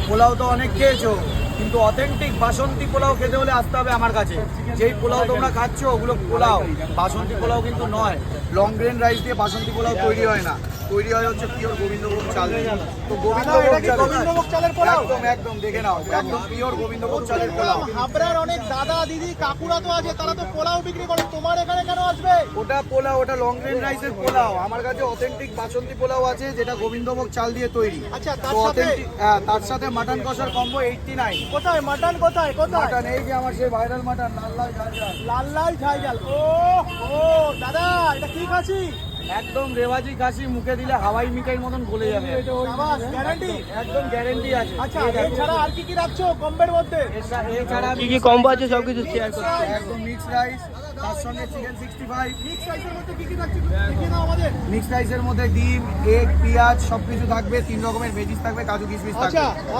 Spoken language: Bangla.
পোলাও তো অনেক খেয়েছো, কিন্তু অথেন্টিক বাসন্তী পোলাও খেতে হলে আসতে হবে আমার কাছে। যেই পোলাও তোমরা খাচ্ছ ওগুলো পোলাও, বাসন্তী পোলাও কিন্তু নয়। লং গ্রেন রাইস দিয়ে বাসন্তী পোলাও তৈরি হয় না, তৈরি হয় হচ্ছে পিওর গোবিন্দভোগ চাল দিয়ে। তো গোবিন্দভোগ চালের পোলাও একদম একদম দেখে নাও, একদম পিওর গোবিন্দভোগ চালের পোলাও। হাবড়ার অনেক দাদা দিদি কাকুরা তো আছে, তারা তো পোলাও বিক্রি করে, তোমার এখানে কেন আসবে? ওটা পোলাও, ওটা লং গ্রেন রাইসের পোলাও। আমার কাছে অথেন্টিক বাসন্তী পোলাও আছে যেটা গোবিন্দভোগ চাল দিয়ে তৈরি। আচ্ছা, তো authentic, হ্যাঁ, তার সাথে মাটন কষার কম্বো 89। কোথায় মাটন? কোথায় কোথায় মাটন এই যে আমার সেই ভাইরাল মাটন, লাল লাল ঝাল ঝাল। লাল লাল ঝাল। ও ও দাদা, এটা কি খাসি? একদম রেওয়াজি খাসি, মুখে দিলে হাওয়াই মিঠাইয়ের মতন গলে যাবে। আবাস গ্যারান্টি? একদম গ্যারেন্টি আছে। আচ্ছা, এছাড়া আর কি কি রাখছো কম্বের মধ্যে? এছাড়া কি কি কম্বো আছে সবকিছু শেয়ার করতে। একদম মিক্স রাইস, তার সঙ্গে চিকেন 65। মিক্স রাইসের মধ্যে কি কি রাখছো দেখিয়ে দাও আমাদের। মিক্স রাইসের মধ্যে ডিম, এগ, পেঁয়াজ সবকিছু থাকবে, 3 রকমের ভেজিস থাকবে, কাজু কিশমিশ থাকবে। আচ্ছা।